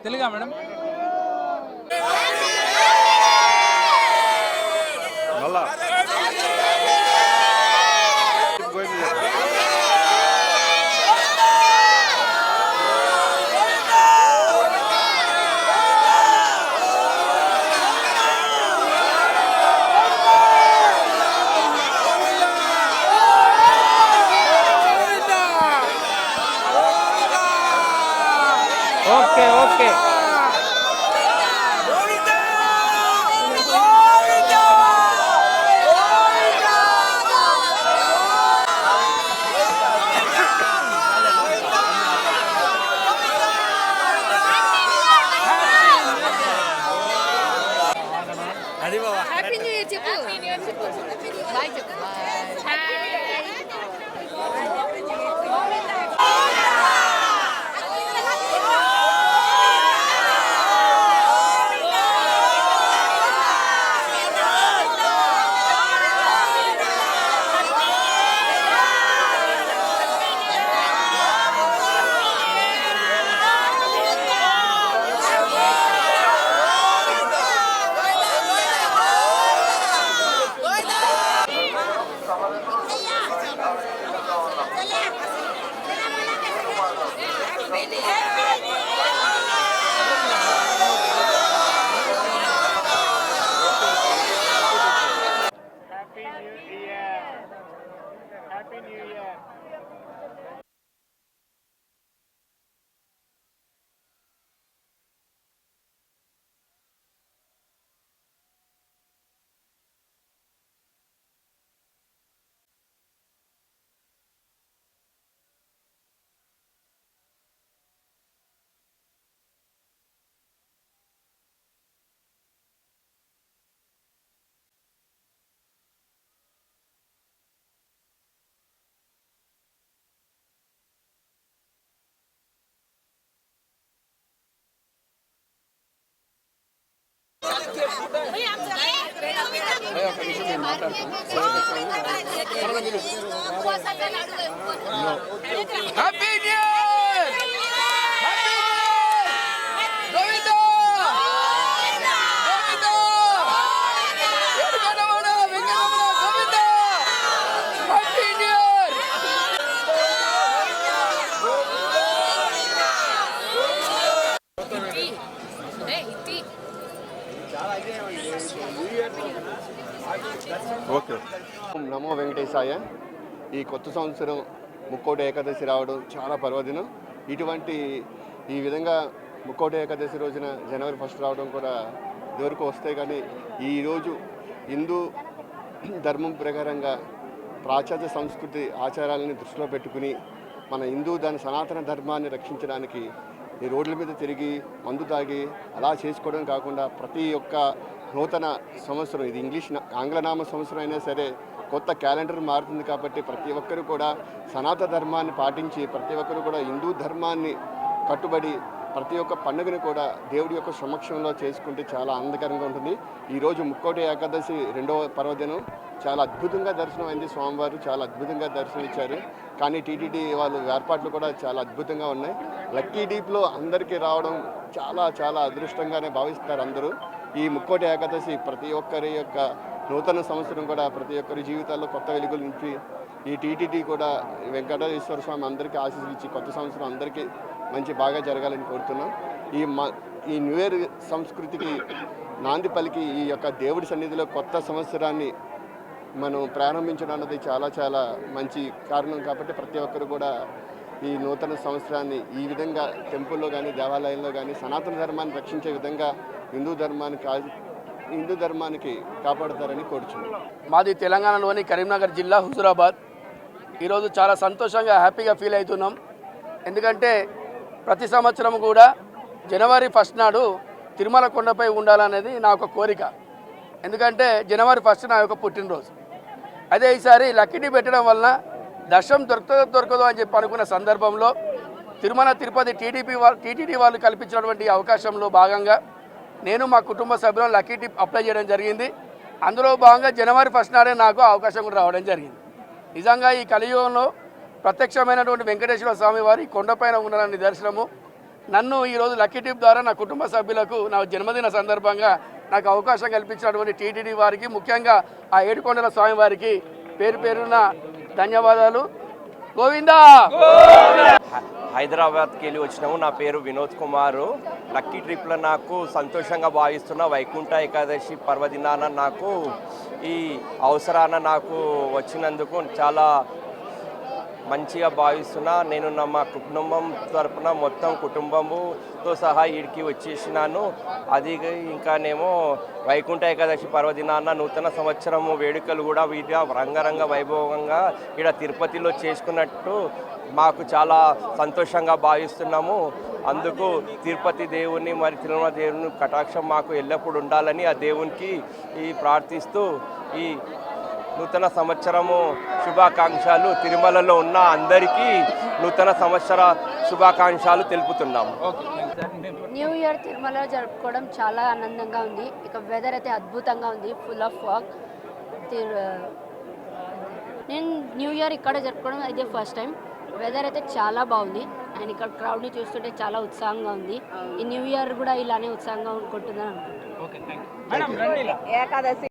తెలుగా madam? Okay okay. Happy new year చెప్పు. Bye చెప్పు. Happy new year Govinda Govinda Venkataramana Govinda happy new year. Okay. నమో వెంకటేశాయ. ఈ కొత్త సంవత్సరం ముక్కోటి ఏకాదశి రావడం చాలా పర్వదినం. ఈ విధంగా ముక్కోటి ఏకాదశి రోజున జనవరి 1 రావడం కూడా ఇదివరకు వస్తాయి. కానీ ఈరోజు హిందూ ధర్మం ప్రకారంగా పాశ్చాత్య సంస్కృతి ఆచారాలని దృష్టిలో పెట్టుకుని మన దాని సనాతన ధర్మాన్ని రక్షించడానికి ఈ రోడ్ల మీద తిరిగి మందు తాగి అలా చేసుకోవడం కాకుండా ప్రతి ఒక్క నూతన సంవత్సరం, ఇది ఆంగ్లనామ సంవత్సరం అయినా సరే కొత్త క్యాలెండర్ మారుతుంది కాబట్టి ప్రతి ఒక్కరు కూడా సనాతన ధర్మాన్ని పాటించి ప్రతి ఒక్కరు కూడా హిందూ ధర్మాన్ని కట్టుబడి ప్రతి ఒక్క పండుగను కూడా దేవుడి యొక్క సమక్షంలో చేసుకుంటే చాలా ఆనందకరంగా ఉంటుంది. ఈరోజు ముక్కోటి ఏకాదశి 2వ పర్వదినం. చాలా అద్భుతంగా దర్శనం అయింది. స్వామివారు చాలా అద్భుతంగా దర్శనం ఇచ్చారు. కానీ టీటీడీ వాళ్ళు ఏర్పాట్లు కూడా చాలా అద్భుతంగా ఉన్నాయి. లక్కీ డీప్లో అందరికీ రావడం చాలా చాలా అదృష్టంగానే భావిస్తారు అందరూ. ఈ ముక్కోటి ఏకాదశి ప్రతి ఒక్కరి యొక్క నూతన సంవత్సరం కూడా ప్రతి ఒక్కరి జీవితాల్లో కొత్త వెలుగులు నింపి ఈ టీటీడీ కూడా వెంకటేశ్వర స్వామి అందరికీ ఆశీస్సులు ఇచ్చి కొత్త సంవత్సరం అందరికీ మంచి బాగా జరగాలని కోరుతున్నాం. ఈ న్యూ ఇయర్ సంస్కృతికి నాంది పలికి ఈ యొక్క దేవుడి సన్నిధిలో కొత్త సంవత్సరాన్ని మనం ప్రారంభించడం అన్నది చాలా చాలా మంచి కారణం. కాబట్టి ప్రతి ఒక్కరు కూడా ఈ నూతన సంవత్సరాన్ని ఈ విధంగా టెంపుల్లో కానీ దేవాలయంలో కానీ సనాతన ధర్మాన్ని రక్షించే విధంగా హిందూ ధర్మానికి కాపాడుతారని కోరుచున్నాం. మాది తెలంగాణలోని కరీంనగర్ జిల్లా హుజూరాబాద్. ఈరోజు చాలా సంతోషంగా హ్యాపీగా ఫీల్ అవుతున్నాం. ఎందుకంటే ప్రతి సంవత్సరం కూడా జనవరి 1 నాడు తిరుమల కొండపై ఉండాలనేది నా ఒక కోరిక. ఎందుకంటే జనవరి 1 నా యొక్క పుట్టినరోజు. అదే ఈసారి లక్కీ పెట్టడం వలన దర్శనం దొరకదో అని చెప్పి అనుకున్న సందర్భంలో తిరుమల తిరుపతి టీటీడీ వాళ్ళు కల్పించినటువంటి అవకాశంలో భాగంగా నేను మా కుటుంబ సభ్యులను లక్కీ టిప్ అప్లై చేయడం జరిగింది. అందులో భాగంగా జనవరి 1 నాడే నాకు అవకాశం కూడా రావడం జరిగింది. నిజంగా ఈ కలియుగంలో ప్రత్యక్షమైనటువంటి వెంకటేశ్వర స్వామి వారి కొండపైన ఉన్న నిదర్శనము. నన్ను ఈరోజు లక్కీ టిప్ ద్వారా నా కుటుంబ సభ్యులకు నా జన్మదిన సందర్భంగా నాకు అవకాశం కల్పించినటువంటి టీటీడీ వారికి, ముఖ్యంగా ఆ ఏడుకొండల స్వామి వారికి పేరు పేరున ధన్యవాదాలు. గోవిందా. హైదరాబాద్కి వెళ్ళి వచ్చినాము. నా పేరు వినోద్ కుమారు. లక్కీ ట్రిప్లో నాకు సంతోషంగా భావిస్తున్న వైకుంఠ ఏకాదశి పర్వదినాన నాకు ఈ అవసరాన నాకు వచ్చినందుకు చాలా మంచిగా భావిస్తున్నా. నేను మా కుటుంబం తరపున మొత్తం కుటుంబముతో సహా ఈడికి వచ్చేసినాను. అది ఇంకానేమో వైకుంఠ ఏకాదశి పర్వదినాన నూతన సంవత్సరము వేడుకలు కూడా రంగరంగ వైభవంగా ఇక్కడ తిరుపతిలో చేసుకున్నట్టు మాకు చాలా సంతోషంగా భావిస్తున్నాము. అందుకు తిరుపతి దేవుని మరి తిరుమల దేవుని కటాక్షం మాకు ఎల్లప్పుడూ ఉండాలని ఆ దేవునికి ప్రార్థిస్తూ ఈ నూతన సంవత్సరము శుభాకాంక్షలు తిరుమలలో ఉన్న అందరికీ నూతన సంవత్సర శుభాకాంక్షలు తెలుపుతున్నాము. న్యూ ఇయర్ తిరుమలలో జరుపుకోవడం చాలా ఆనందంగా ఉంది. ఇక వెదర్ అయితే అద్భుతంగా ఉంది, ఫుల్ ఆఫ్ ఫాగ్. నేను న్యూ ఇయర్ ఇక్కడ జరుపుకోవడం అయితే ఫస్ట్ టైం. వెదర్ అయితే చాలా బాగుంది అండ్ ఇక్కడ క్రౌడ్ని చూస్తుంటే చాలా ఉత్సాహంగా ఉంది. ఈ న్యూ ఇయర్ కూడా ఇలానే ఉత్సాహంగా ఉంటుందని అనుకుంటున్నాను. ఏకాదశి